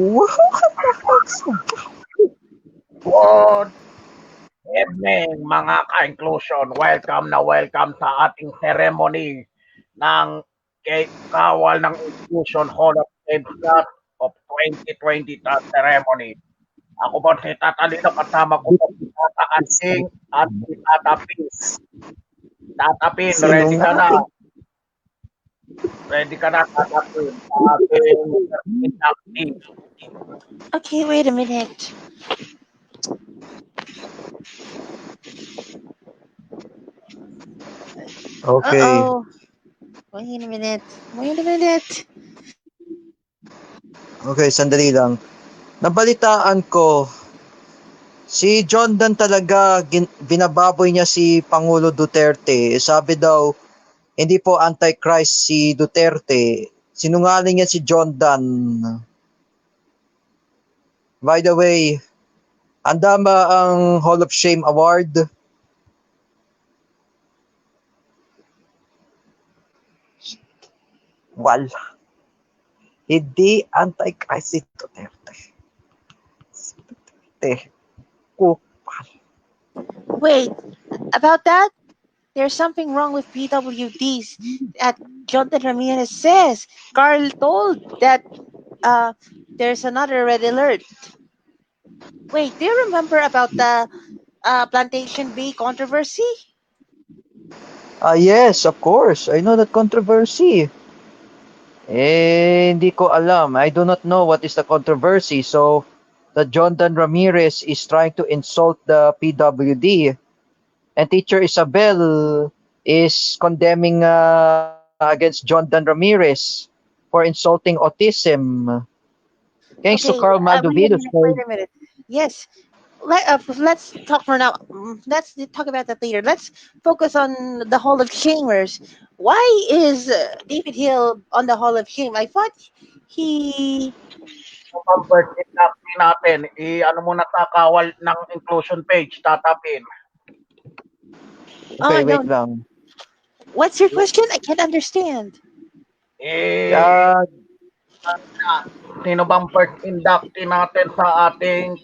Good evening mga ka-inclusion. Welcome sa ating ceremony ng kawal ng Inclusion Hall of Fame Class of 2020 ceremony. Ako po si Tata Lino, kasama ko po si Tata Anting at si Tata Pin. Tata Pin, ready ka na? Ready ka na, Tata Pin? Okay, wait a minute. Okay. Uh-oh. Wait a minute. Okay, sandali lang. Nabalitaan ko, si John Dan talaga, binababoy niya si Pangulo Duterte. Sabi daw, hindi po antichrist si Duterte. Sinungaling niya si John Dan. By the way, andama ang Hall of Shame Award. Wala. Hindi antichrist si Duterte. Kupal. Wait, about that, there's something wrong with PWDs that Jonathan Ramirez says. Carl told that there's another red alert. Wait, do you remember about the Plantation Bay controversy? Yes, of course. I know that controversy. Hindi ko alam. I do not know what is the controversy. So, that John Dan Ramirez is trying to insult the PWD. And Teacher Isabel is condemning against John Dan Ramirez for insulting autism. Thanks to Carl Madovidos. Wait a minute. Yes. Let's talk for now. Let's talk about that later. Let's focus on the Hall of Shamers. Why is David Hill on the Hall of Shame? I thought he... Birthday natin, ano muna sa kawal ng inclusion page, tatapin. Okay, wait lang. What's your question? I can't understand. Sino bang first inductee natin sa ating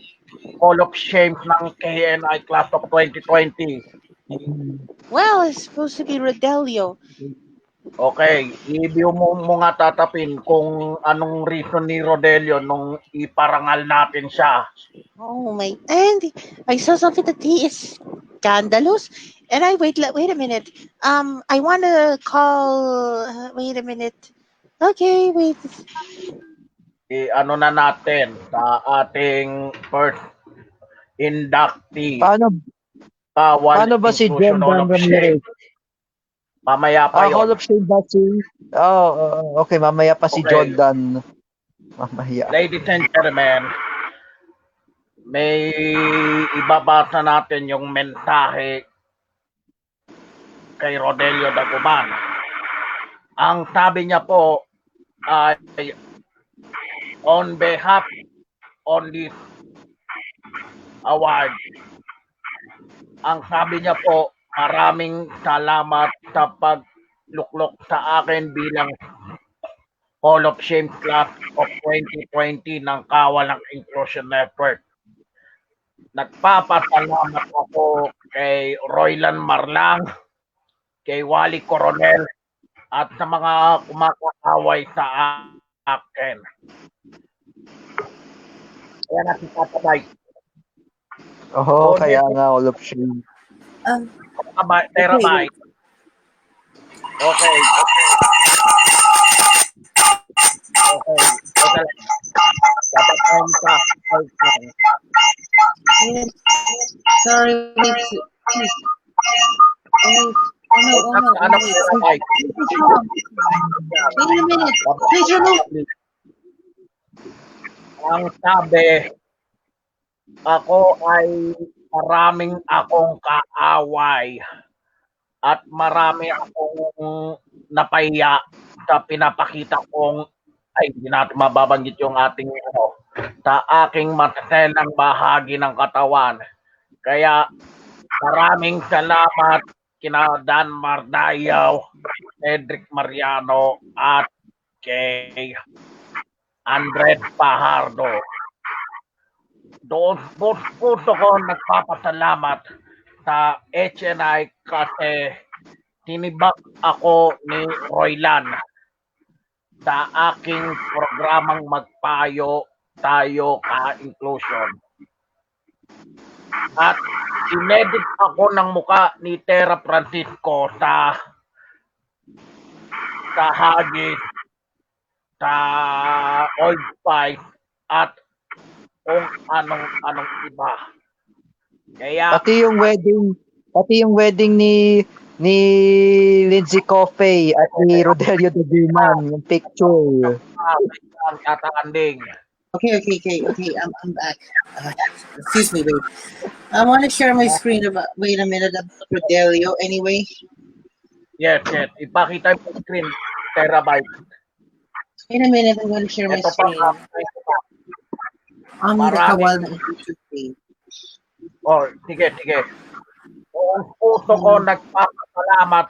Hall of Shame ng KNI Class of 2020? Well, it's supposed to be Rodelio. Okay, i-view mo nga tatapin kung anong reason ni Rodelio nung iparangal natin siya. Oh my! And I saw something that he is scandalous. And wait a minute. I want to call. Wait a minute. Okay, wait. Ano na natin sa ating first inductee. Paano ba si John Dan Ramirez? Mamaya pa yun. Hall of Shame ba si... okay, mamaya pa si John Dan. Mamaya. Ladies and gentlemen, may ibabasa natin yung mensahe kay Rodelio Daguman. Ang sabi niya po ay on behalf on this award. Ang sabi niya po, maraming salamat sa pagluklok sa akin bilang Hall of Shame Class of 2020 ng Kawal ng Inclusion Network. Nagpapasalamat ako kay Roylan Marlang, kay Wally Coronel, at sa mga kumakaway sa akin. Kaya nakikatabay. Kaya nga Hall of Shame. Terabyte. Okay. Dapat tayo sa Sorry, wait. Ano terabyte? Wait a minute. Please remove. Ang sabi, ako ay maraming akong kaaway at marami akong napahiya sa pinapakita kong hindi natin mababanggit yung ating sa aking mataselang bahagi ng katawan. Kaya maraming salamat kina Dan Mardayaw, Cedric Mariano at kay Andres Pajardo. Doon puso ko nagpapasalamat sa HNI kasi tinibak ako ni Roylan sa aking programang Magpayo Tayo Ka-Inclusion. At inedit ako ng muka ni Tera Francisco sa Haggis, sa Old Spice, at kung anong iba. Kaya Pati yung wedding ni Lindsay Coffey at ni Rodelio de Guzman, yung picture. ang tatanding. Okay. I'm back. Excuse me, wait. I want to share my screen about. Wait a minute, about Rodelio. Anyway, Yes. Ipakita mo yung screen, terabyte. wait a minute. I'm going to share my Ito pa. screen. Marami. Kawal na YouTube page. Oh, sige. Kung puso ko nagpapasalamat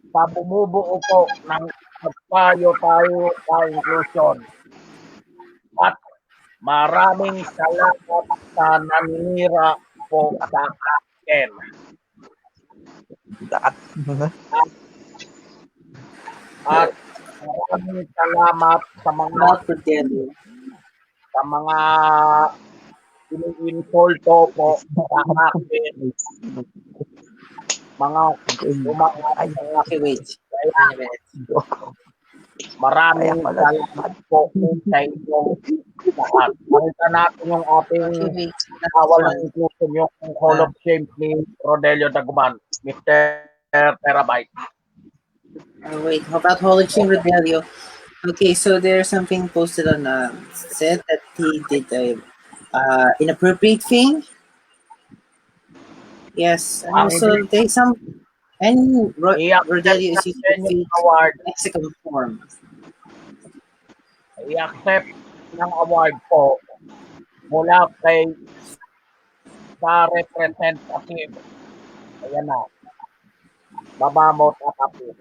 sa bumubuo po ng Magpayo Tayo Ka-Inclusion. At maraming salamat sa naninira po sa akin. At maraming salamat sa About Rodelio. mga ini-insulto po sa akin. Mga Okay, wait. Kaya Wait a minute. maraming salamat po sa inyong lahat. Makita natin yung ating Okay, wait. awal ng inclusion, yung Hall of Shame ni Rodelio Daguman, Mr. Terabyte. Wait, how about Holochain Rodelio? Okay, so there's something posted on said that he did a inappropriate thing. Yes, and also there's some and Rodelio is using award. Mexican form. I-accept ng award po mula kay sa representative. Ayan na. Baba mo tatapos.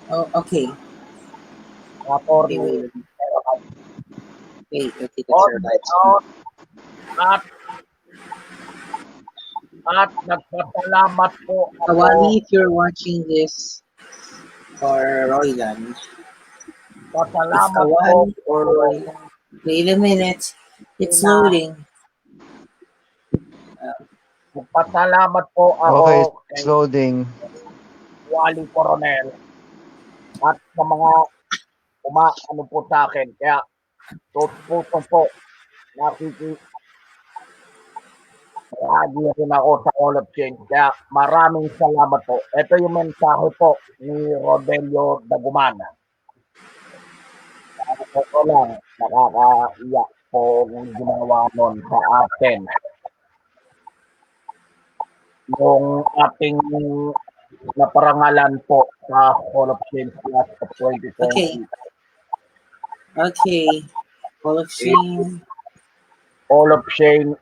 Oh, okay. Attorney. Wait, okay, that's right. At nagpasalamat po ako. Kawali, if you're watching this, or Roylan. Pasalamat po. Kawali or Roylan. Wait a minute. It's loading. Pasalamat po ako Okay, kay it's loading. Wally Coronel at sa mga umaano po sa akin. Kaya puso po lagi rin ako sa Hall of Change. Kaya maraming salamat po. Ito yung mensahe po ni Rodelio Daguman. Ito lang, nakakaiyak po yung ginawa nun sa atin. Yung ating naparangalan po sa Hall of Shame class of 2020. Okay. Hall of Shame. Hall of Shame.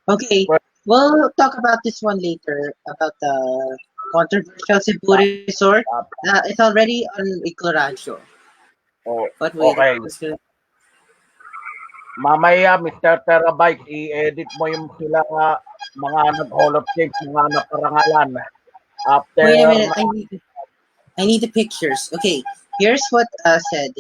Okay. We'll talk about this one later, about the controversial Cebu Resort. It's already on Iclorancio. Oh, But wait, okay. Mamaya, Mr. Terabyte, i-edit mo yung sila mga nag-Hall of Shame, mga naparangalan. After, wait a minute, I need the pictures. Okay, here's what said.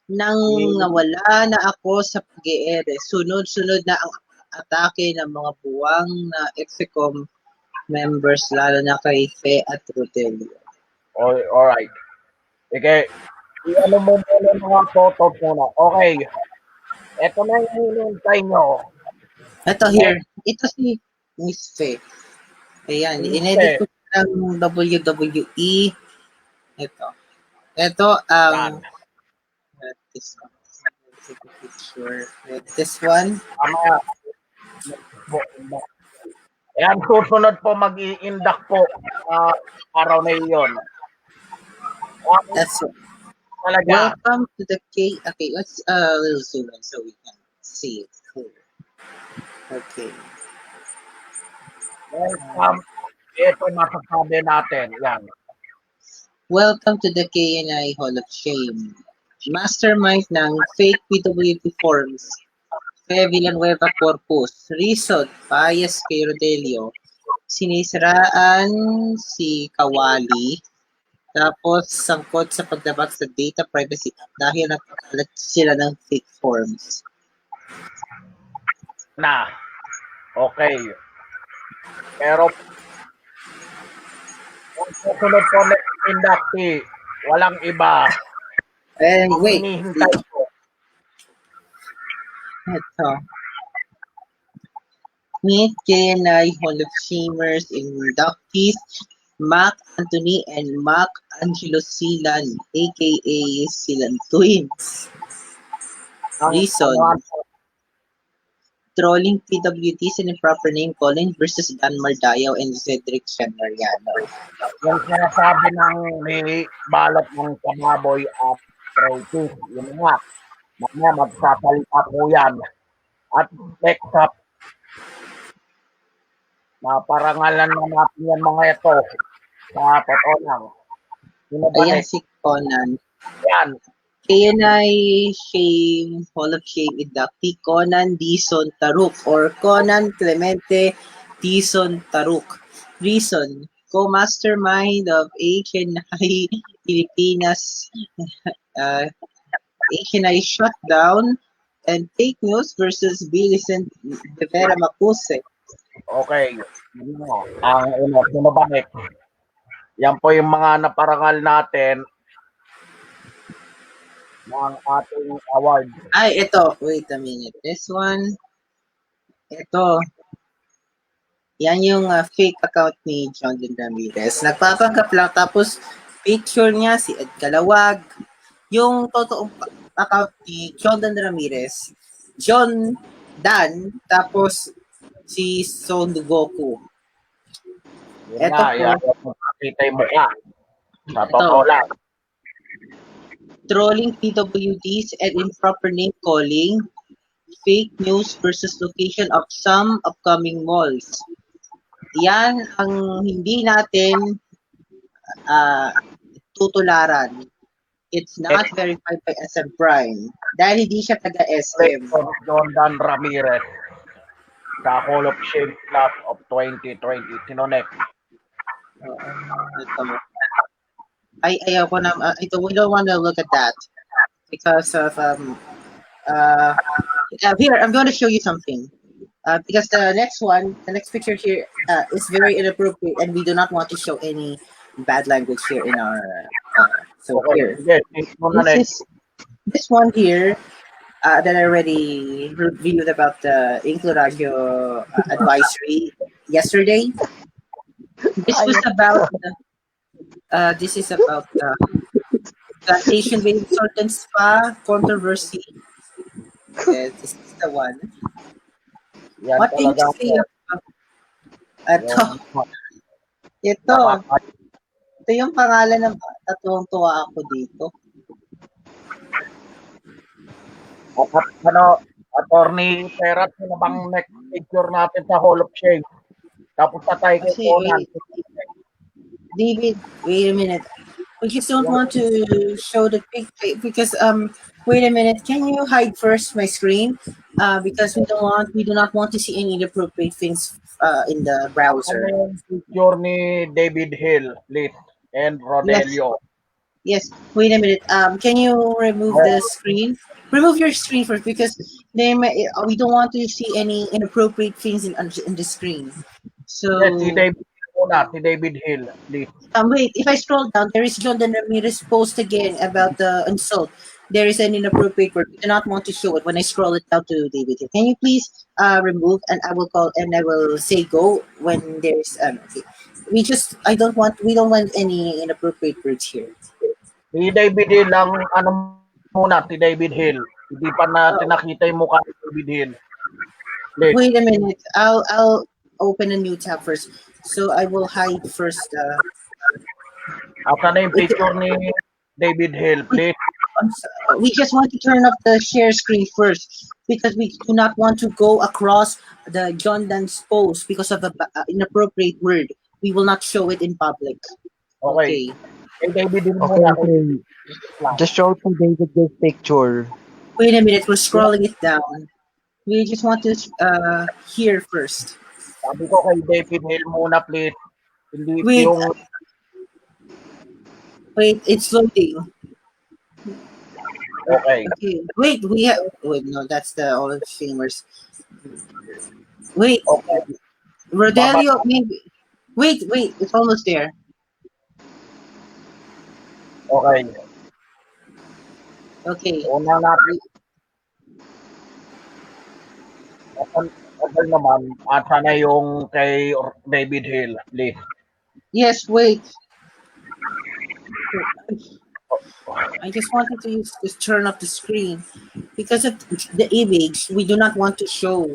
Nang nawala na ako sa pag-ere, sunod-sunod na ang atake ng mga buwang na Execom members, lalo na kay Fe at Rodelio. Alright. Okay. I-ano mo muna mga photos muna. Okay. Ito na yung hinihintay nyo. Ito here. Ito si Miss Fe. Ayan. Inedit ko ng WWE. Ito. Ito ang this one. Take a picture. This one. Ayan, susunod po mag-i-induct po araw na iyon. That's it. Talaga. Welcome to the K. Okay, let's little zoom in so we can see it clear. Okay. Welcome. Ito masasabi natin. Yan. Welcome to the KNI Hall of Shame. mastermind ng fake PWD forms. Kaya Villanueva Corpus. Reason, bias kay Rodelio. Sinisiraan si Kawali. Tapos, sangkot sa pagdabat sa data privacy dahil nagpakalat sila ng fake forms. Na. Okay. Pero kung susunod po next inductee, walang iba. And Ang wait, hinihintay ko. ito. Meet JNI Hall of Shamers inductees Mac Anthony and Mac Angelo Silan, aka Silan Twins. Reason, trolling PWDs and improper name calling versus Dan Mardayo and Cedric Senariano. Yung sinasabi ng may balot ng kababoy at Tracy, yun nga. Mamaya magsasalita po yan. At next up, maparangalan na natin yan mga ito. Sa totoo lang. Sino ba Ayan next? si Conan. Yan. KNI Shame Hall of Shame inductee Conan Dizon Taruk or Conan Clemente Dizon Taruk. Reason, co-mastermind of HNI Pilipinas HNI shutdown and fake news versus Bilicent de Vera Macuse. Okay. Ang sino ba next? Yan po yung mga naparangal natin ng ating award. Ay, ito. Wait a minute. This one. Ito. Yan yung fake account ni John Ramirez. Nagpapanggap lang. Tapos, picture niya si Ed Calawag. Yung totoong account ni John Ramirez. John Dan. Tapos, si Son Goku. Yun Eto nga, po. yan. Kita yung mukha. Sa totoo lang. Trolling PWDs and improper name calling, fake news versus location of some upcoming malls. Yan ang hindi natin tutularan. It's not verified by SM Prime. Dahil hindi siya taga-SM. John Dan Ramirez sa Hall of Shame Class of 2020. Sino next? Ito. Ayaw ko na, ito, we don't want to look at that because of here I'm going to show you something because the next picture here is very inappropriate and we do not want to show any bad language here in our so here this one here that I already reviewed about the Incluradio advisory yesterday. This is about plantation with resort and spa controversy. This is the one. Yan What can you talaga say po. about ito? Ito yung pangalan ng tuwang-tuwa ako dito. Attorney Perat, sino bang next picture natin sa Hall of Shame? Tapos tatay kay Kasi, Conan. David, wait a minute. We just don't want to show the picture because wait a minute. Can you hide first my screen? Because we do not want to see any inappropriate things in the browser. Ano yung picture ni David Hill, please, and Rodelio? Yes. Wait a minute. Can you remove the screen? Remove your screen first because we don't want to see any inappropriate things in the screen. So Si David Hill, please. wait, if I scroll down, there is John Ramirez post again about the insult. There is an inappropriate word. We do not want to show it when I scroll it down to David Hill. Can you please remove and I will say go when there's okay. We don't want any inappropriate words here. Si David Hill lang, si David Hill. Hindi pa natin nakita yung mukha ni David Hill. Please. Wait a minute. I'll open a new tab first. So I will hide first. Asa na yung picture ni David Hill, please? We just want to turn off the share screen first because we do not want to go across the John Dan's post because of an inappropriate word. We will not show it in public. Okay. Kay David Hill Okay, muna. okay. Just show to David this picture. Wait a minute, we're scrolling it down. We just want to hear first. Sabi ko kay David Hill muna, please. Hindi Wait, yung wait, it's loading. okay. Okay, wait, no, that's the Hall of Famers. Wait, Okay. Rodelio, maybe. Wait, it's almost there. Okay. Okay, Una natin. Okay naman. At sana yung kay David Hill, please. yes, wait. I just wanted to just turn off the screen because of the image we do not want to show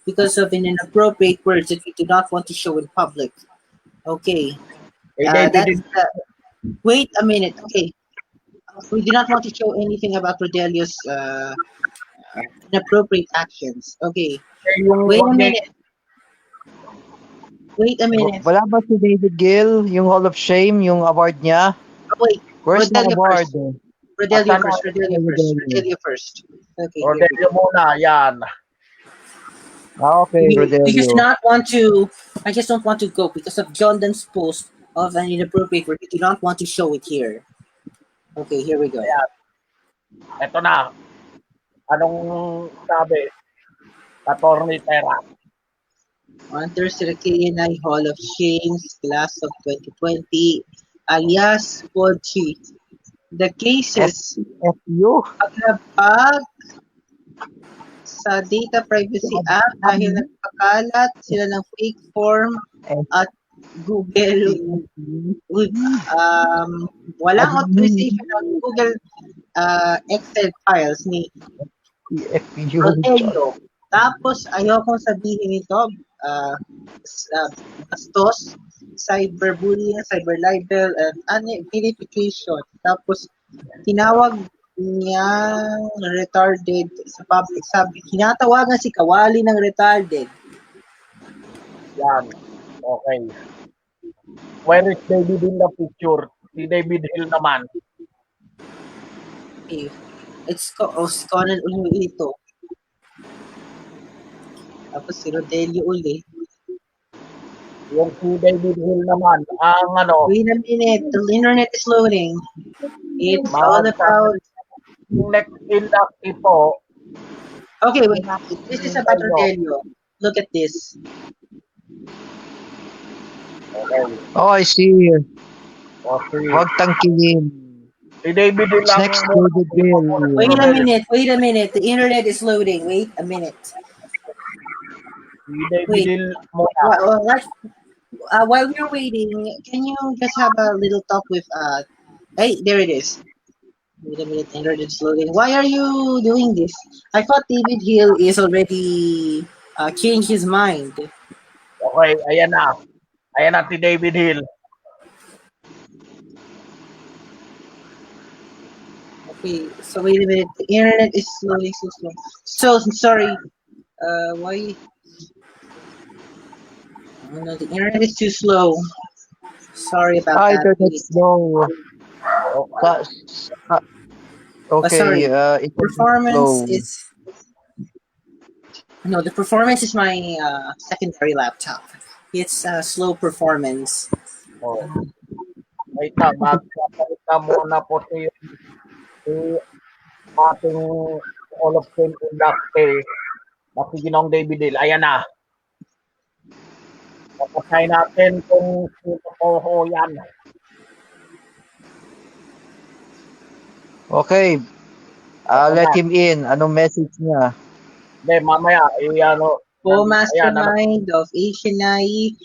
because of an inappropriate words that we do not want to show in public. Okay, Kay David that's Hill, wait a minute. Okay, we do not want to show anything about Rodelio's inappropriate actions. Okay, yung wait a wag niya- minute. Wait a minute. Wala ba si David Gill, yung Hall of Shame, yung award niya? Wait, Where's the Rodelio award? first. Rodelio Asan first. na? Rodelio first. Okay. here we Rodelio muna, yan. Okay, we just Rodelio. not want to. I just don't want to go because of Jonathan's post of an inappropriate word. We do not want to show it here. Okay, here we go. Ayan. Ito na. Anong sabi? Attorney Tera. Under Sirakianay Hall of Shames, class of 2020, alias Podchi. The cases FU. paglabag sa Data Privacy Act dahil nagpakalat sila ng fake form at Google with walang authorization ng Google Excel files ni FU. Rodelio. Tapos ayokong sabihin ito bastos, cyberbullying, cyber libel, and verification. Tapos tinawag niyang retarded sa public. Sabi, tinatawagan si Kawali ng retarded. Yan. Okay. Where is David in the picture? Si David Hill naman. Okay. It's Conan Ulito. Tapos si Rodelio uli. Yung si David Hill naman, ang ano, Wait a minute, the internet is loading. It's Mga all about... yung next inductee po, Okay, wait. This is about Rodelio. Look at this. okay. Oh, I see. Okay. Huwag tangkihin. Si David Hill It's lang next muna. to the bill. Wait a minute. The internet is loading. Wait a minute. Si David Wait. Hill muna. While we're waiting, can you just have a little talk with hey, there it is. Wait a minute, internet is loading. Why are you doing this? I thought David Hill is already changed his mind. Okay, ayan na. Ayan na si David Hill. Okay, so wait a minute. The internet is loading so slow. So sorry. Why? Oh, no, the internet is too slow. Sorry about Hi, that. that's slow. Okay, sorry. it's Performance slow. is no. The performance is my secondary laptop. It's slow performance. Oh. Wait lang, magpapalita muna po si ating Hall of Fame inductee na si Ginong David Hill. Ayan na. Papasay natin kung sino po yan. Okay. Let him in. Anong message niya? Hindi, mamaya, ano. Co-mastermind of HNI,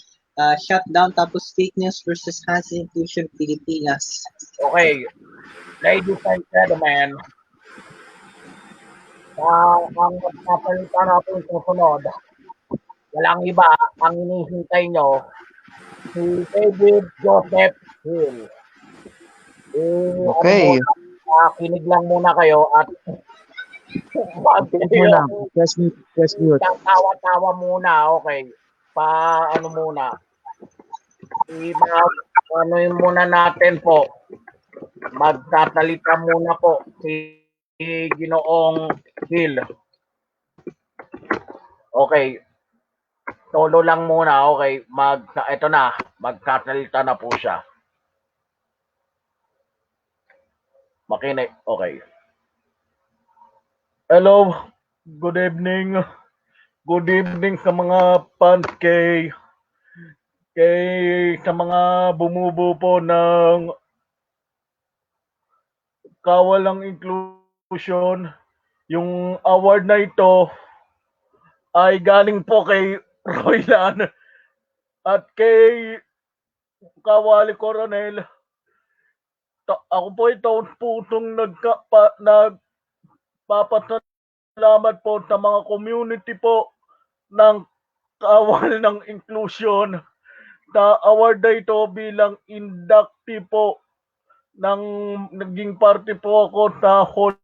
shutdown tapos fake news versus Constitution Pilipinas. Okay. Ladies and gentlemen, ang magpapalita natin susunod, walang iba ang inihintay nyo, si David Joseph Hill. Okay. Kinig lang muna kayo at Press mute. tawa-tawa muna, okay. Ano muna. Ano muna natin po. Magtatalita muna po si Ginoong Hill. Okay. Solo lang muna. Okay. Ito na. Magtatalita na po siya. Makinig. Okay. Hello. Good evening. Good evening sa mga fans sa mga bumubuo po ng Kawalang Inclusion. Yung award na ito ay galing po kay Roylan at kay Kawali Coronel. Ako po ito pusong nagpapasalamat po sa mga community po ng Kawal ng Inclusion sa award na ito bilang inductee po ng naging party po ako sa Hall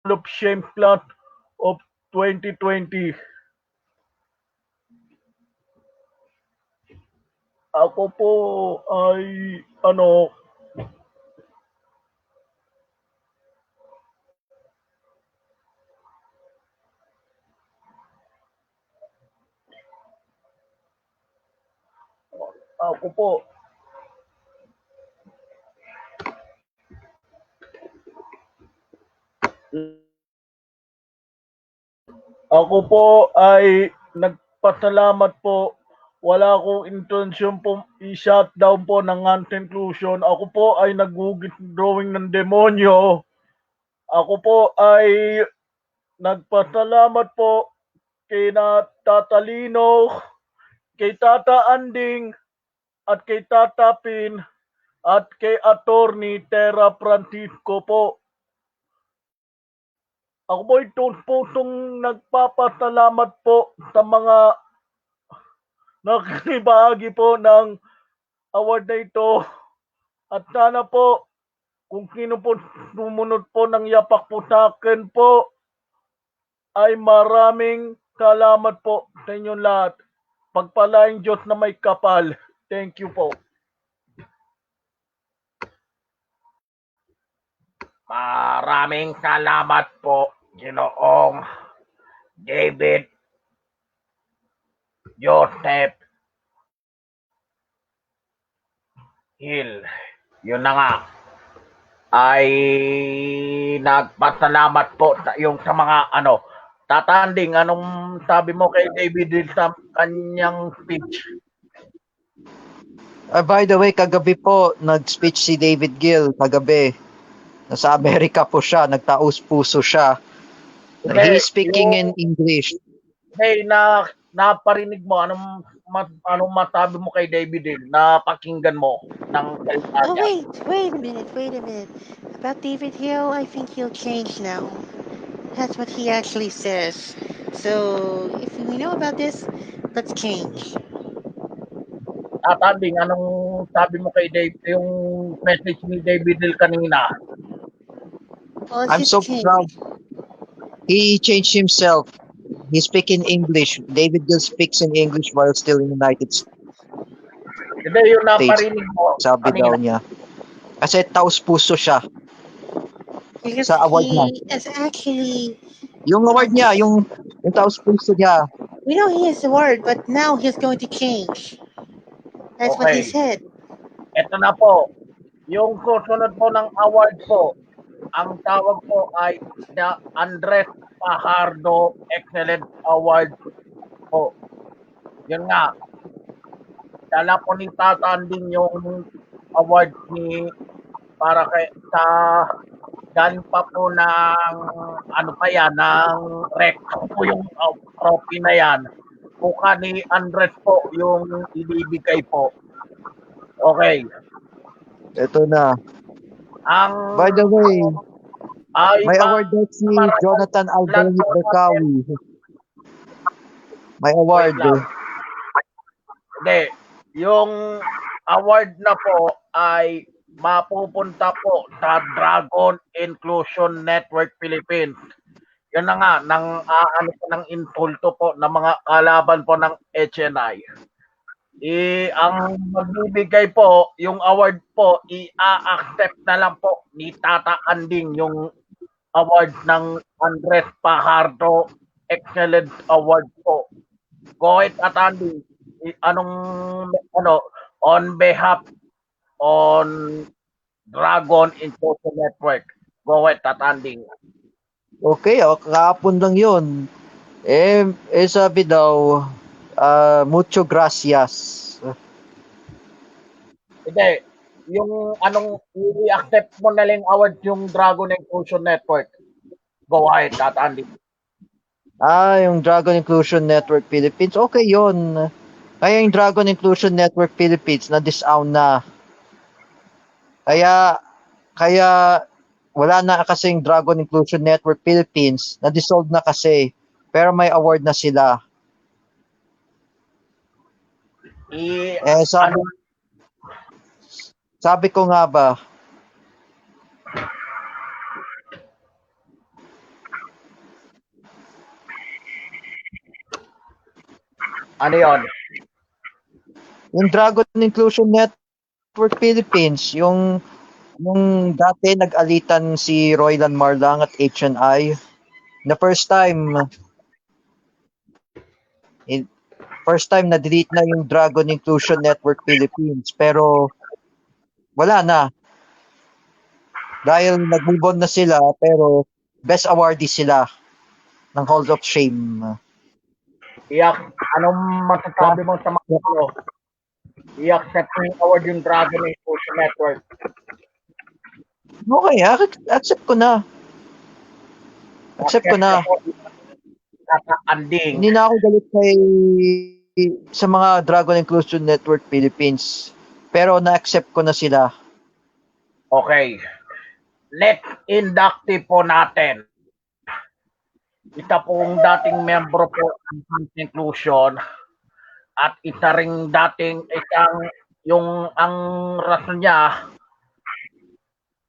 of Shame class of 2020. Ako po ay ako po ay nagpasalamat po. Wala akong intensyon po i-shutdown po ng anti-inclusion. Ako po ay nagugit drawing ng demonyo. Ako po ay nagpasalamat po kay Tata Lino, kay Tata Anding, at kay Tata Pin, at kay Attorney Terra Francisco po. Ako po ay pusong nagpapasalamat po sa mga nakibahagi po ng award na ito. At sana po, kung sino po sumunod po ng yapak po sa akin po, ay maraming salamat po sa inyong lahat. Pagpalain Diyos na may kapal. Thank you po. Maraming salamat po, Ginoong David Joseph Hill. Yun na nga. Ay nagpasalamat po sa mga Tatanding, anong sabi mo kay David Hill sa kanyang speech? By the way, kagabi po, nag-speech si David Gill, kagabi. Nasa Amerika po siya, nagtaos-puso siya. Okay, He's speaking in English. Hey, naparinig mo, anong masabi mo kay David Hill? Napakinggan mo ng salita Oh, niya. wait a minute. About David Hill, I think he'll change now. That's what he actually says. So, if we know about this, let's change. Tatanding, anong sabi mo kay David, yung message ni David Hill kanina? Well, I'm so proud. He changed himself. He speaks in English. David Gill speaks in English while still in the United States. Hindi, yung naparinig mo Sabi kanina. daw niya. Kasi taos-puso siya. Because Sa award niya. he is actually... Yung award niya, yung taos-puso niya. We know he has the word, but now he's going to change. That's what he said. Ito na po. Yung susunod po ng award po, ang tawag po ay the Andres Fajardo Excellence Award po. Yun nga. Dala po ni Tatanding yung award ni para sa galing pa po ng ng rec po yung trophy na yan. Buka ni Andres po yung ibibigay po. Okay. Ito na. By the way, may award daw si Jonathan Albert Berkawi. May award. Hindi. Yung award na po ay mapupunta po sa Dragon Inclusion Network Philippines. Yan na nga, ng insulto po ng mga kalaban po ng HNI. Ang magbibigay po, yung award po, i-accept na lang po ni Tata Anding yung award ng Andres Pajardo Excellence Award po. Go ahead, Tata Anding. On behalf on Dragon Social Network. Go ahead, Tata Anding. Okay, kahapon lang yun. Sabi daw, mucho gracias. Hindi, yung i-accept mo na lang award yung Dragon Inclusion Network. Go ahead, Tata Anding. Yung Dragon Inclusion Network Philippines, okay yun. Kaya yung Dragon Inclusion Network Philippines na-disown na. Kaya wala na kasing Dragon Inclusion Network Philippines, na-dissolve na kasi. Pero may award na sila. Sabi ko nga ba, ano yun? Yung Dragon Inclusion Network Philippines, yung dati nag-alitan si Roylan Marlang at HNI, the first time na-delete na yung Dragon Inclusion Network Philippines, pero wala na. Dahil nag-move on na sila, pero best awardee sila ng Halls of Shame. Anong masasabi mo sa mga i-accept mo yung award yung Dragon Inclusion Network? Okay, accept ko na. Tata Anding. Hindi na ako galit sa mga Dragon Inclusion Network Philippines. Pero na-accept ko na sila. Okay. Next inductee po natin. Isa pong dating membro po ng Trans Inclusion at isa ring ang rason niya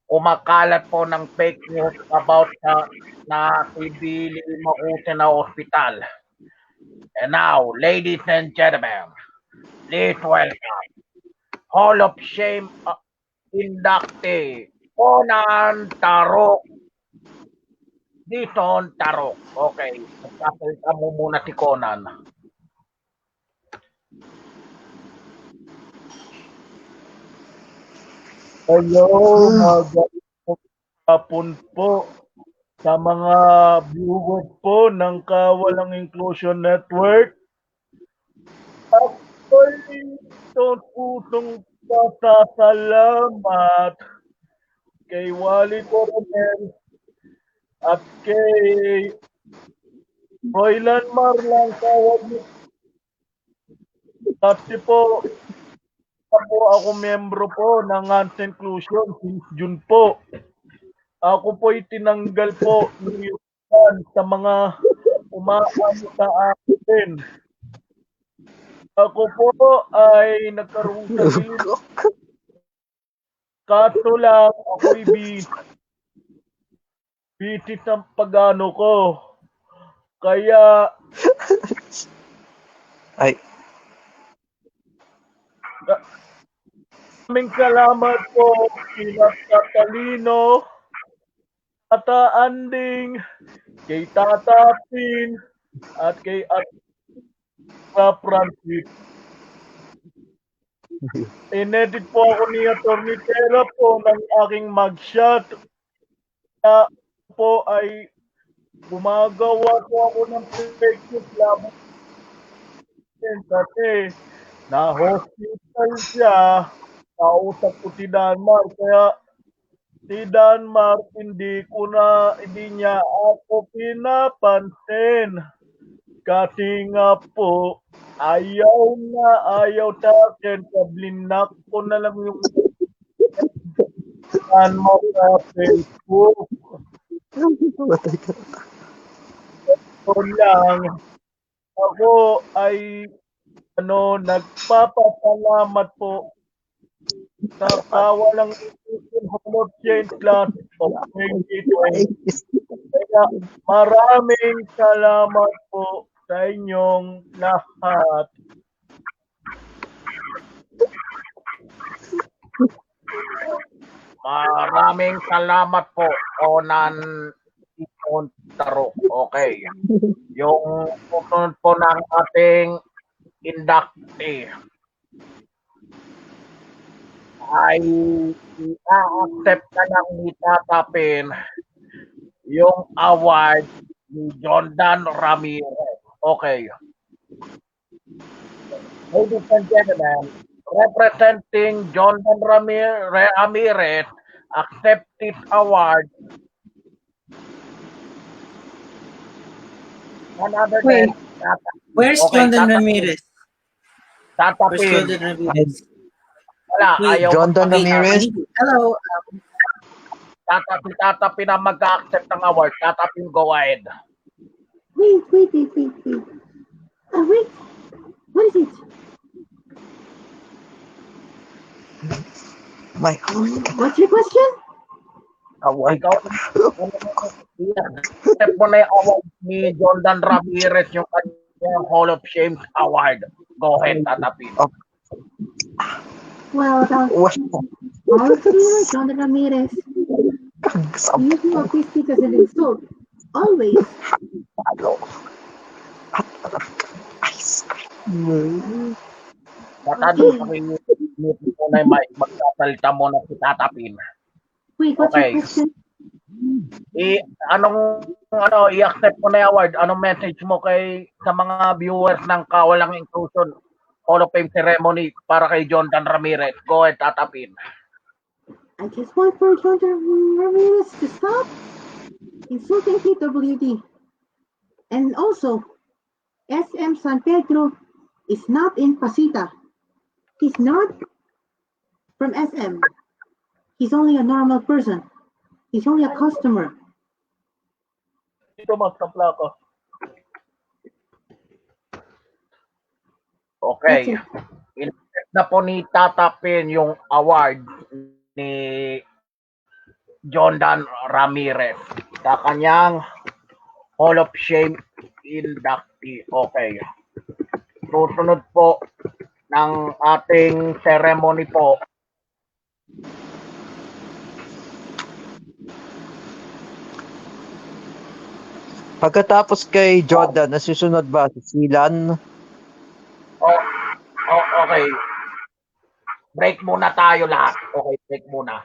kumakalat po ng fake news about na si Billy Macuse na hospital. And now, ladies and gentlemen, please welcome Hall of Shame inductee Conan Tarok. Dison Tarok. Okay. Magsasalita mo muna si Conan. Hello, magandang hapon po sa mga viewers po ng Kawalang Inclusion Network. Actually, pusong pasasalamat kay Wally Coronel at kay Roylan Marlang kasi po ako miyembro po ng Trans Inclusion since June po. Ako po'y tinanggal po sa mga umaano sa akin. Ako po ay nagkaroon sa kaso lang ako'y busy sa pag-ano ko. Kaya maraming salamat po kina Catalino, Tata Anding, kay Tata Pin, at kay Atra Francis. Inedit po ako ni Atty. Tera po ng aking mugshot. Kaya po ay gumagawa po ako ng fake news laban kasi na-hospital siya. Kausap ko si Danmar, kaya si Danmar hindi niya ako pinapansin. Kasi nga po, ayaw sa akin, blinak ko na lang yung Danmar sa Facebook. So lang, ako ay nagpapasalamat po sa Kawalang Inclusion Hall of Change Class of 2020. Kaya maraming salamat po sa inyong lahat. Maraming salamat po, Onan Ipon Tarok. Okay. Yung susunod po ng ating inductee ay i-accept na lang ni Tatapin yung award ni Jondan Ramirez. Okay. Ladies and gentlemen, representing Jondan Ramirez, accept this award. None other Wait. than Where's Okay, Jondan Tatapin. Ramirez? Where's Tatapin. Jondan Ramirez? Wala, Wait, ayaw Jondan Okay, Ramirez? hello. Tatapin na mag-accept ng award. Tatapin, go ahead. Wait. Wait. What is it? My What's your question? award. Ikaw, accept mo na yung award ni Jondan Ramirez, yung kanyang Hall of Shame award. Go ahead, Tatapin. Well, about What? all of you, John Ramirez, using autistic as an insult. Always. Ice cream. Tatado sa rin mo na yung mic. Magsasalita mo na si Tatapin. Wait, what's Okay. your question? I-accept mo na yung award. Anong message mo sa mga viewers ng Kawalang Inclusion Hall of Fame ceremony para kay Jondan Ramirez? Go ahead, Tatapin. I just want for John Ramirez to stop insulting PWD. And also, SM San Pedro is not in Pasita. He's not from SM. He's only a normal person. He's only a customer. Dito magkapla ko. Okay. In-accept na po ni Tatapin yung award ni Jondan Ramirez sa kanyang Hall of Shame inductee. Okay. Susunod po ng ating ceremony po Pagkatapos kay Jordan, nasusunod ba si Silan? okay. Break muna tayo lahat. Okay, break muna.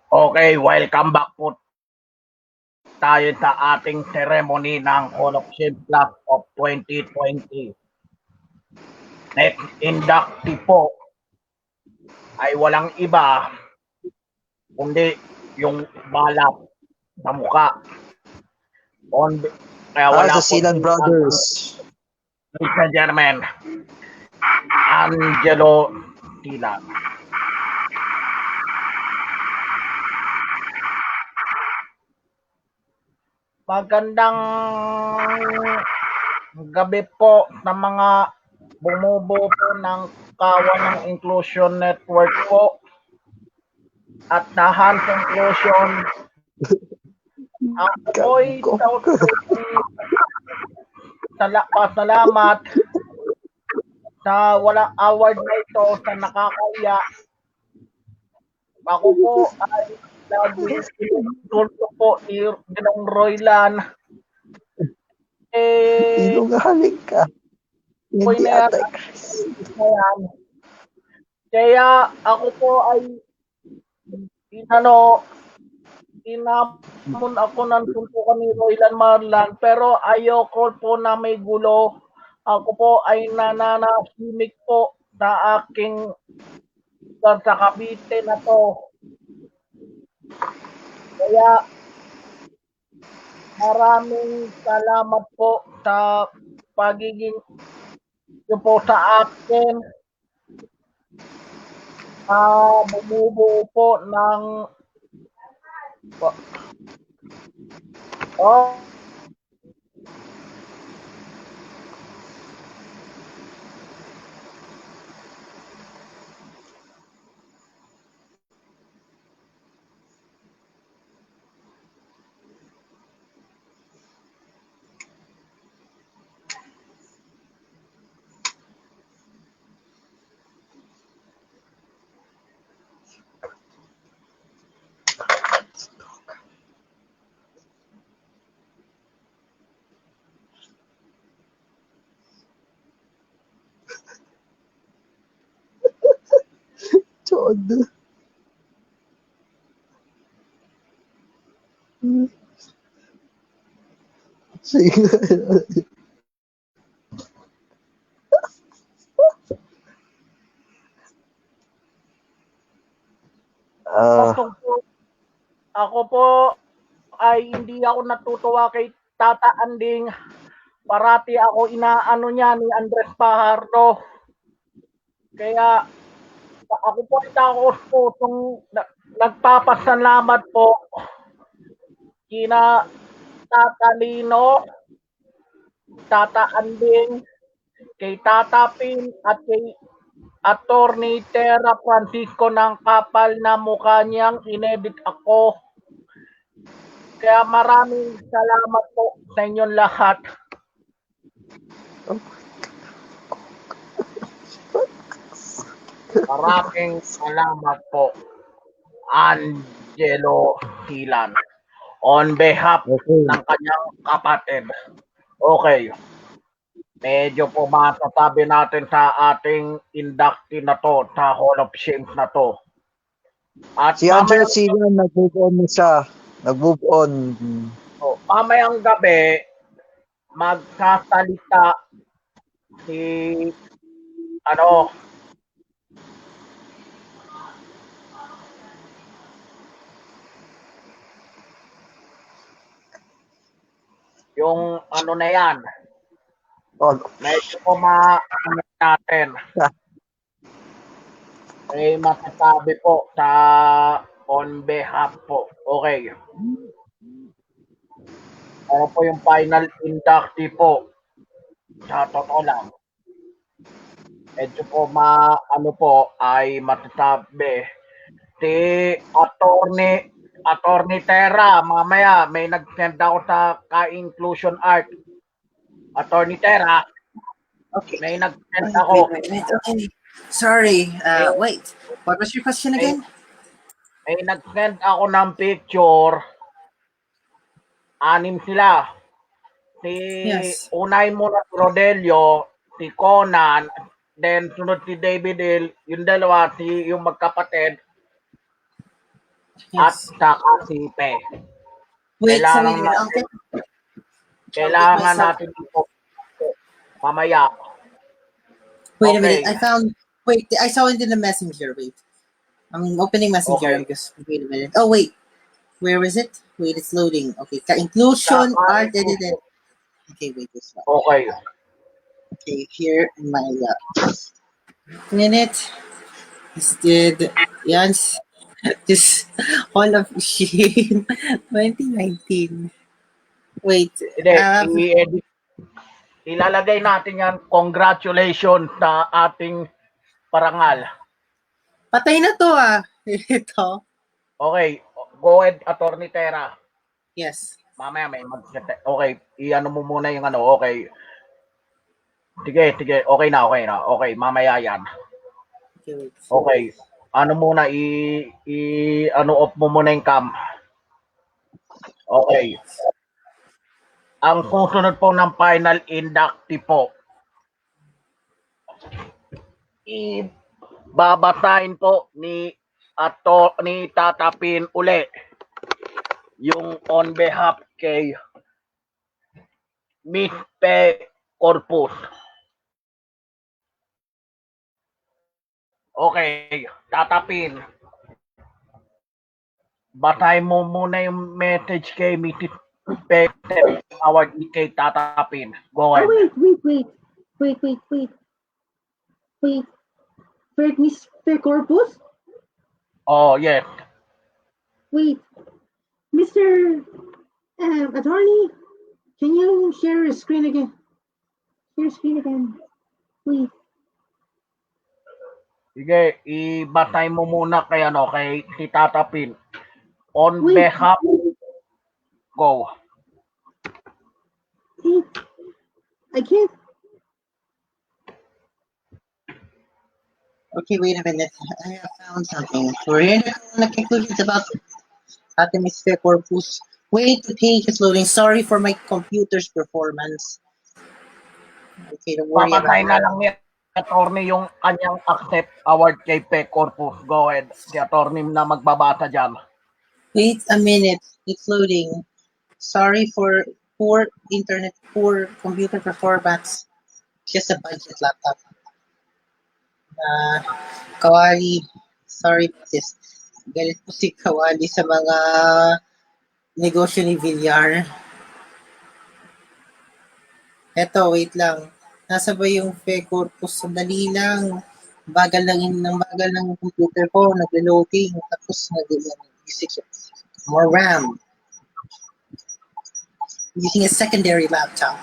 Okay, welcome back po tayo sa ating ceremony ng Hall of Shame Class of 2020. Next inductee po ay walang iba kundi yung balat sa mukha. Kaya wala Sa po Silan Brothers. Ladies and gentlemen, Angelo Silan. Magandang gabi po sa mga bumubuo po ng kawan ng Inclusion Network po at na Hans Inclusion. Ako'y pasalamat sa walang award na ito sa nakakaya. Ako po ay lagi sinulto po ni Ginong Roylan. Sinungaling ka. Hindi atay. Kaya ako po ay inamon ako ng suntukan ni Roylan Marlan, pero ayoko po na may gulo. Ako po ay nananahimik po sa aking sa Cavite na to. Kaya maraming salamat po sa pagiging yun po sa akin. Bumubuo po ng Chod. Sige. Ako po ay hindi ako natutuwa kay Tata Anding. Parati ako inaano niya ni Andres Pajardo. Kaya ako po ay taos po nagpapasalamat po kina Tata Lino, Tata Anding, kay Tata Pin at kay Attorney Terra Francisco ng kapal na mukha niyang inedit ako. Kaya maraming salamat po sa inyong lahat. Maraming salamat po, Angelo Silan, on behalf ng kanyang kapatid. Okay. Medyo po masasabi natin sa ating inductee na to, sa Hall of Shame na to. At Si Angelo Silan, nag-move on na siya. Nag-move on. Mamayang gabi, magsasalita si yung na yan. Medyo po natin. May masasabi po sa on behalf po. Okay. Ano po yung final inductee po? Sa totoo lang. Medyo po ay masasabi. Si Attorney Terra, mamaya may nag-send ako sa ka-inclusion art. Attorney Terra, Okay. may nag-send ako. Wait. Okay. Sorry. Wait. What was your question again? May nag-send ako ng picture. 6 sila. Yes. Unay muna si Rodelio, si Conan, then sunod si David Hill, yung dalawa, yung magkapatid. at Yes. saka si Pe. Wait, so wait a Kailangan minute. natin, I'll get kailangan myself. natin ito mamaya. Wait a minute. Okay, I found. Wait, I saw it in the messenger. Wait, I'm opening messenger. okay. I'm just. Wait a minute. Oh wait, where is it? Wait, it's loading. Okay, inclusion Saka art edited. inclusion. Okay, wait this one. Okay. Okay, here in my minute. This did. Yes. Just Hall of Shame 2019. Wait, Hindi, uh, i-edit. Ilalagay natin yan. Congratulations sa ating parangal. patay na to ah. Ito. Okay, go ahead, Attorney Tera. Yes. Mamaya may okay, i-ano mo muna yung ano, okay. Sige, okay na. Okay, mamaya yan. Okay, wait. Okay, ano muna, ano off mo muna yung cam. Okay. Ang susunod po ng final inductee po, babasahin po ni Tatapin uli yung on behalf kay Miss Pe Corpus. Okay, Tatapin. Basahin mo muna yung message kay Mrs. Pe Award kay Tatapin. Go Oh, ahead. wait. Wait, Mr. Corpus? Oh, yes. Wait, Mr. Attorney, can you share your screen again? Share screen again, please. Sige, ibasahin mo muna kay si Tatapin. On Wait. behalf, go. Wait, I can't. Okay, wait a minute. I have found something. We're in the conclusions about Artemis Corpus. Wait, the page is loading. Sorry for my computer's performance. Okay, don't worry about Papatay na that. lang ni Attorney yung kanyang accept award kay Pe Corpus. Go ahead. Si Attorney na magbabasa dyan. Wait a minute. It's loading. Sorry for poor internet, poor computer performance. Just a budget laptop. Kawali, sorry po sis. Galit po si Kawali sa mga negosyo ni Villar. Eto, wait lang. Nasa ba yung Fe Corpus? Sandali lang. Bagal ng computer ko. Nag-loading. Tapos nag-using more RAM. Using a secondary laptop.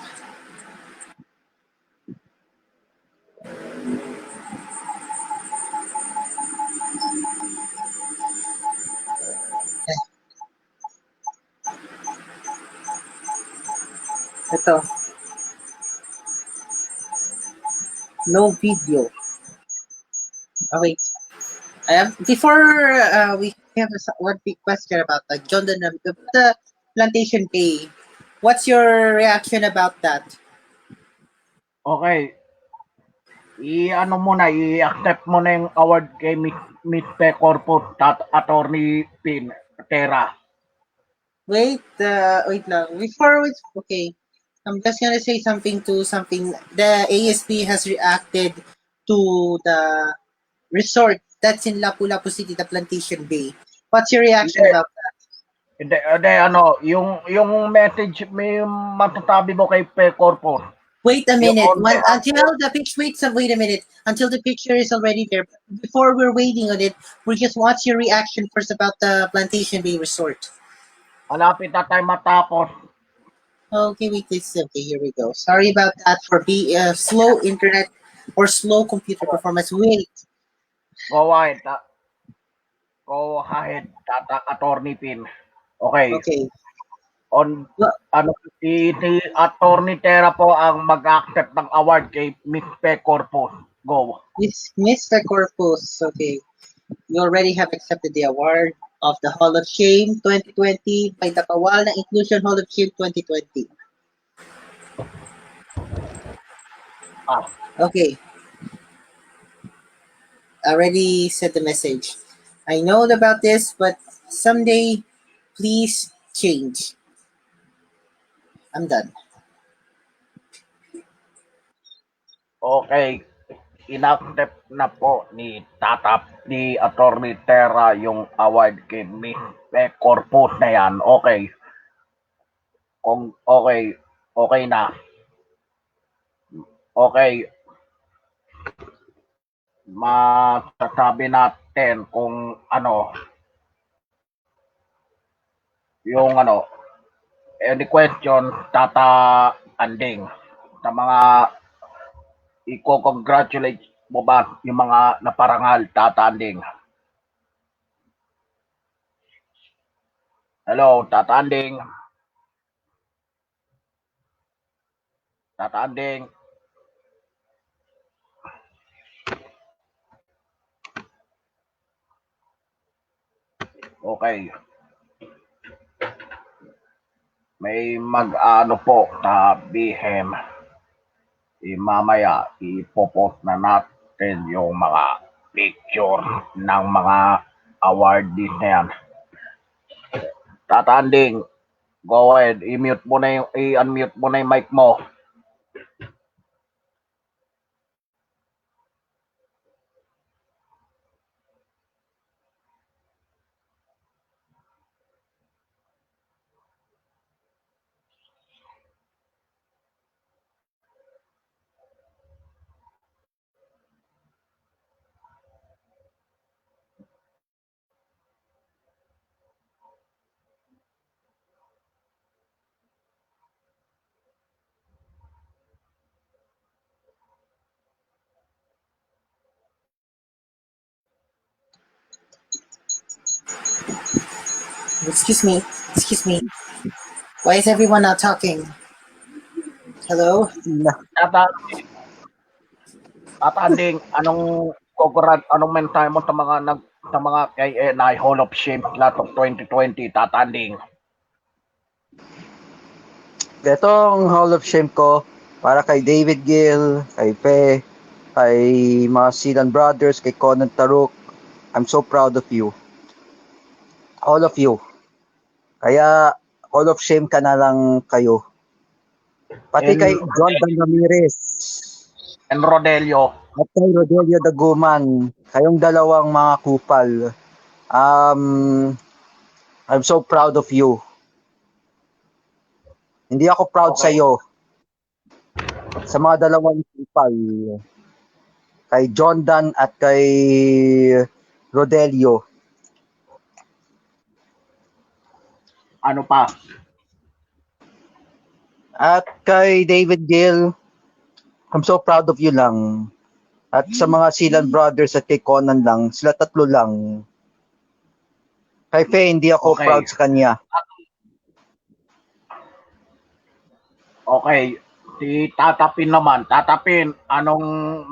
Ito. No video. Oh, wait. Before we have one big question about the Plantation Pay. What's your reaction about that? Okay. I-ano muna, i-accept mo na yung award kay Miss Pe Corpus Attorney Pin Tera. Wait lang. Okay. I'm just gonna say something. The ASP has reacted to the resort that's in Lapu-Lapu City, the Plantation Bay. What's your reaction about that? Hindi, yung message, may matasabi mo kay Pe Corpus. Wait a minute. Wait A minute. Until the picture is already there. Before we're waiting on it, what's your reaction first about the Plantation Bay Resort? Malapit na tayo matapos. Okay, okay, here we go. Sorry about that for slow internet or slow computer performance. Wait. Go ahead. Attorney Pin. Okay. Okay. Si Attorney Tera po ang mag-accept ng award kay Miss Pe Corpus. Go. Mr. Corpus, okay. You already have accepted the award of the Hall of Shame 2020 by the Kawal na Inclusion Hall of Shame 2020. Okay. I already said the message. I know about this, but someday, please change. I'm done. Okay, inaccept na po ni Attorney Terra yung award kay Miss Corpus na yan. Okay. Kung okay na. Okay, masasabi natin kung yung any question, Tata Anding, sa mga i-congratulate mo ba yung mga naparangal, Tata Anding? Hello, Tata Anding. Tata Anding. Okay. May mag-ano po na BHM. Mamaya ipopost na natin yung mga picture ng mga awardees na yan. Tata Anding, go ahead, i-unmute mo na yung mic mo. Excuse me. Why is everyone not talking? Hello? Tata Anding, anong mensahe mo sa mga KNI Hall of Shame Class of 2020, Tata Anding? Itong Hall of Shame ko para kay David Gill, kay Pe, kay mga Silan Brothers, kay Conan Taruk. I'm so proud of you. All of you. Kaya Hall of Shame ka na lang kayo. Pati And kay Jonathan Ramirez And Rodelio. at kay Rodelio Daguman, kayong dalawang mga kupal. I'm so proud of you. Hindi ako proud sa iyo. Sa mga dalawang kupal. Kay Jondan at kay Rodelio. Ano pa? At kay David Gill, I'm so proud of you lang. At sa mga Silan Brothers at kay Conan lang, sila tatlo lang. Kay Fe, hindi ako Okay. proud sa kanya. Okay. Si Tata Pin naman. Tata Pin, anong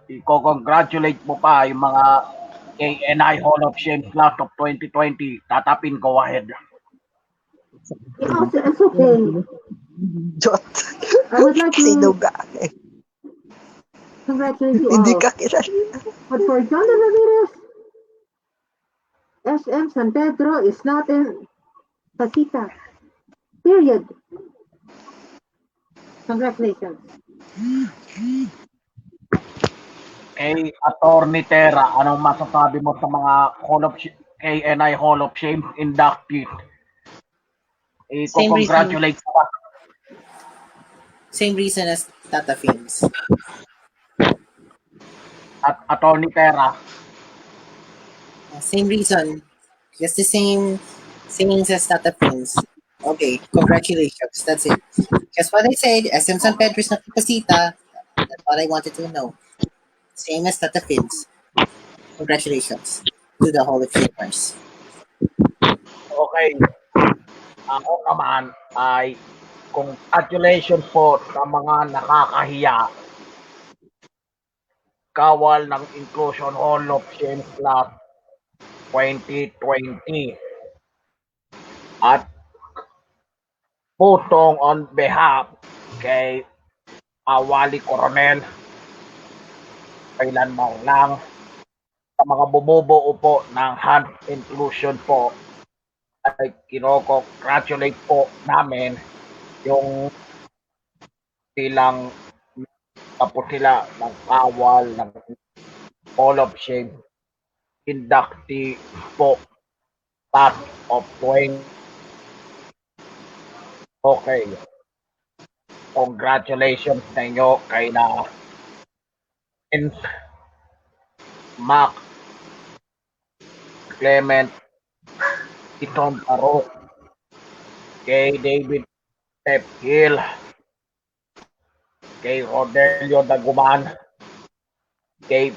i-congratulate mo pa yung mga KNI Hall of Shame Class of 2020? Tata Pin, go ahead. It's okay. Jot. I would like Sino to ka? congratulate you Hindi all. ka kilala. But for John de Ramirez, SM San Pedro is not in Pasita. Period. Congratulations. Kay Attorney Terra, anong masasabi mo sa mga KNI Hall of Shame inductees? I-congratulate mo pa. Same reason as Tata Films. At Attorney Terra. Same reason. Just the same things as Tata Films. Okay, congratulations. That's it. Just what I said, SM San Pedro is not Pasita. That's what I wanted to know. Same as Tata Films. Congratulations to the Hall of Famers. Okay. Ako naman ay congratulations po sa mga nakakahiya. Kawal ng Inclusion Hall of Shame Class 2020. At putong on behalf kay Awali Coronel, kailanman lang, sa mga bumubuo po ng Hunt Inclusion po ay kinocongratulate po namin yung bilang tapos sila ng kawal ng Hall of Shame inductee po class of 20. Okay. Congratulations sa inyo kay na Vince, Mac, Clement, Iton Aro, kay David Step Hill, kay Rodelio Daguman, kay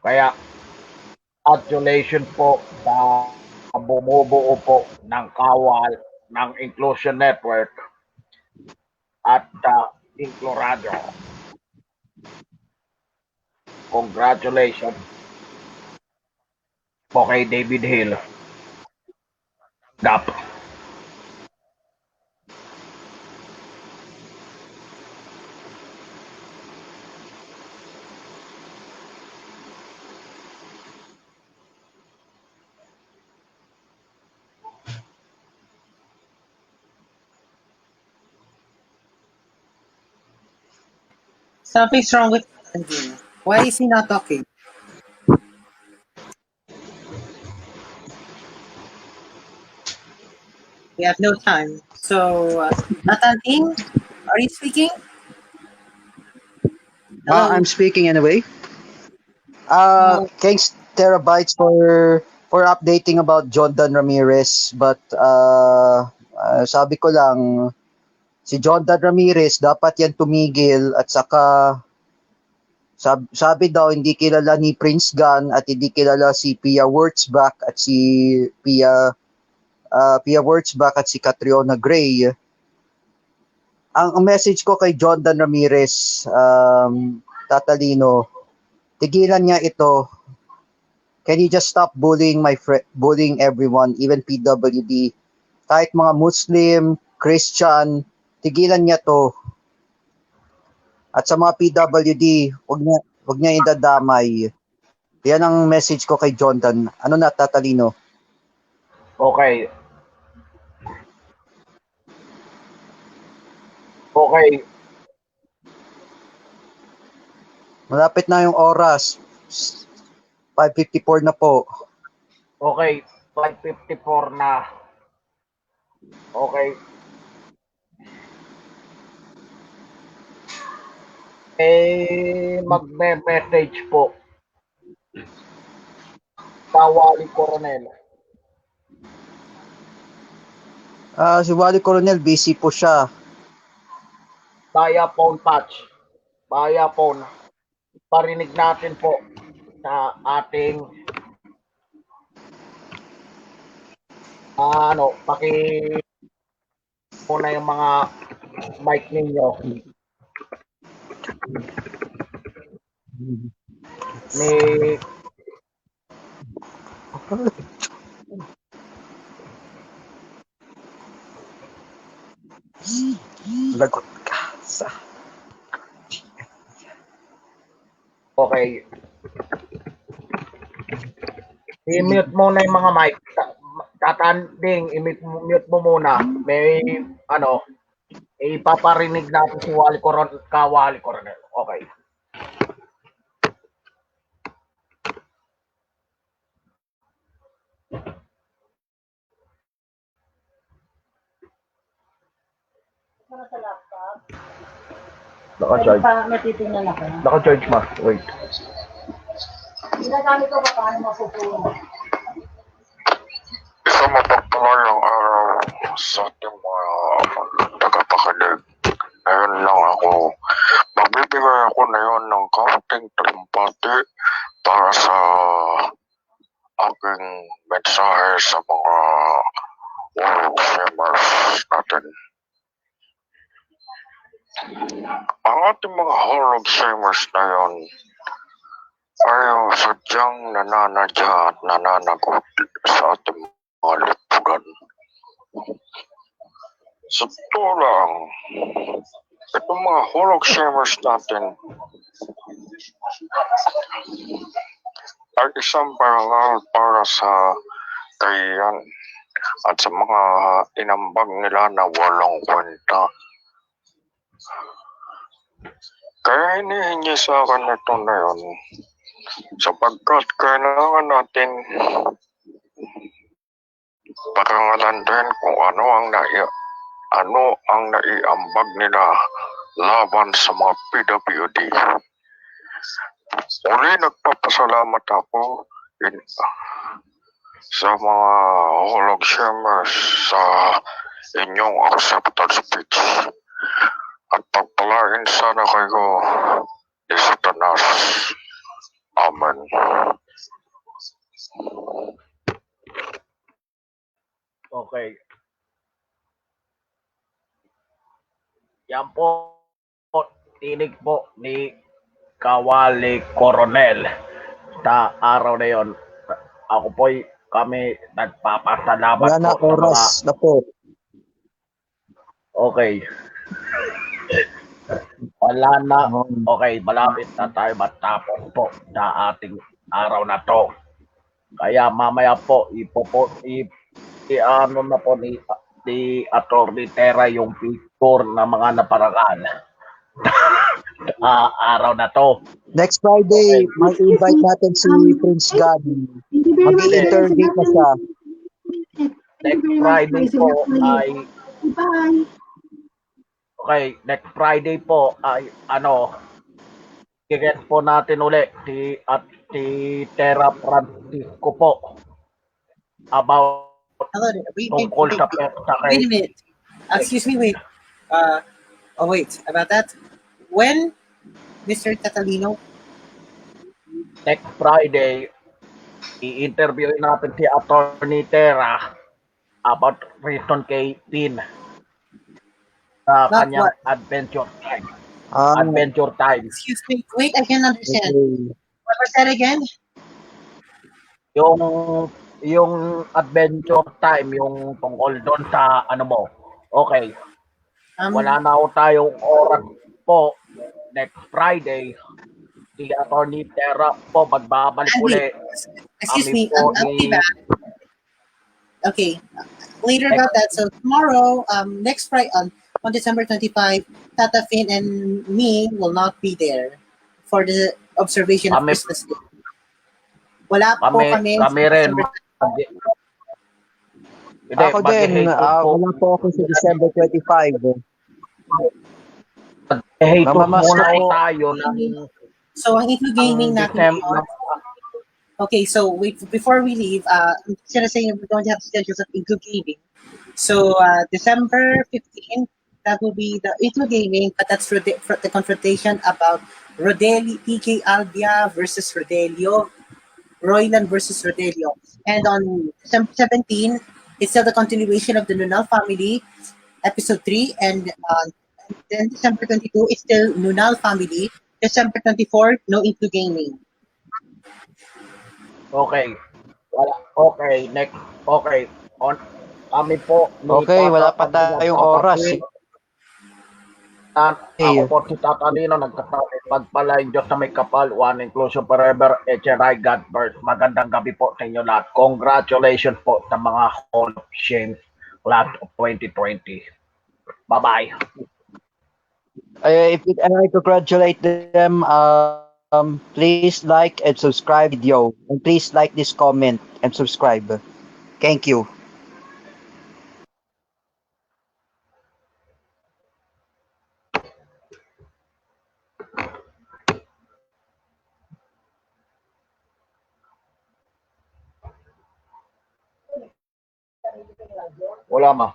kaya congratulations po sa bumubuo po ng kawal ng Inclusion Network at Incluradio. Congratulations po kay David Hill. Dap. Something's wrong with Andrew. Why is he not talking? We have no time. So, Natanding, are you speaking? Hello? I'm speaking anyway. No. Thanks Terabytes for updating about Jordan Ramirez, but sabi ko lang si Jordan Ramirez dapat yan tumigil at saka sabi daw hindi kilala ni Prince Gunn at hindi kilala si Pia Wurtzbach at si Pia Wurtzbach at si Catriona Gray. Ang message ko kay Jordan Ramirez, Tatalino, tigilan niya ito. Can you just stop bullying bullying everyone, even PWD, kahit mga Muslim, Christian, tigilan niya to. At sa mga PWD, wag niya idadamay. Yan ang message ko kay Jordan. Ano na, Tatalino? Okay. Okay. Malapit na yung oras. 5:54 na po. Okay, 5:54 na. Okay. Magme-message po. Wally Coronel. Si Wally Coronel, busy po siya. Via phone touch. Via phone. Parinig natin po sa ating muna yung mga mic ninyo. Ni Lagot ka sa... Okay. I-mute muna yung mga mic. Tatanding, i-mute mo muna. May, ipaparinig natin si Wally Coronel. Okay. Naka-charge. Matitingnan ako. Naka-charge ma. Wait. Ginagamit ko pa paano mapupuno. Isang mapagpalang araw sa ating mga tagapakinig. Ngayon lang ako. Magbibigay ako ngayon ng kaunting talumpati para sa aking mensahe sa mga world famers natin. Ang ating mga Hall of Famers na yun ay sadyang nananadya at nananagot sa ating mga lipunan. Sa totoo lang, itong mga Hall of Famers natin ay isang parangal para sa kahiyan at sa mga inambag nila na walang kwenta. Kaya hinihingi sa akin ito na yun sapagkat kailangan natin parangalan din kung ano ang naiambag nila laban sa mga PWD. Uli nagpapasalamat ako sa mga Hall of Shamers sa inyong acceptance speech at pagpalain sana kayo ni Satanas. Amen. Okay. Yan po, tinig po ni Kawali Coronel sa araw na yon. Ako po'y kami nagpapasalamat Wala na po sa mga... oras na po. Okay. Wala na. Okay, malapit na tayo matapos po sa ating araw na to. Kaya mamaya po, ano na po ni Atty. Tera yung picture ng mga naparangal. Araw na to. Next Friday, Okay. may invite natin si Prince Gabby. Thank you very much, Sir Mag-i-interrogate na siya. Thank you Next very much, Friday Sir po Sebastian. ay Goodbye. okay, next Friday po ay i-guest po natin uli si Tera Francisco po about Hello there. tungkol sa pesta Wait a kay minute. Excuse me, wait. Wait. About that. When, Mr. Catalino? next Friday i-interviewin natin si Atty. Tera about reason kay Tin sa Not kanyang what? adventure time. Ah, Adventure time. Excuse me. Wait, I can't understand. okay. What was that again? Yung adventure time, yung tungkol doon sa ano mo. Okay, wala na ako tayong oras po next Friday. Si Atty. Tera po magbabalik uli. Excuse Kami me. po I'll be ni back. Okay. Later about that. So tomorrow, next Friday, on December 25, Tata Finn and me will not be there for the observation of Kami- Christmas Day. Wala po kami. kami rin. Hindi, Ako din, mag-hateful po. wala po ako sa December 25. Hateful Mamamas muna ko. tayo ng So, ang Itlo Gaming natin December. okay, so wait, before we leave, instead of saying we don't have schedules at Itlo Gaming, so December 15th, that will be the Itlo Gaming, but that's the confrontation about TK Albia versus Rodelio, Royland versus Rodelio. And on December 17th, it's still the continuation of the Nunal family, episode 3, and then December 22, it's still Nunal family. December 24, no Into Gaming. Okay. Okay, next. Okay. Kami po. Okay, wala pa tayong oras. Ako po si Tatalino, nagkasabi, pagpalain Diyos na may kapal, one inclusion forever, HRI, God first. Magandang gabi po sa inyo lahat. Congratulations po sa mga Hall of Shame class of 2020. Bye-bye. If I congratulate them, please like and subscribe video. And please like this comment and subscribe. Thank you. Wala ma.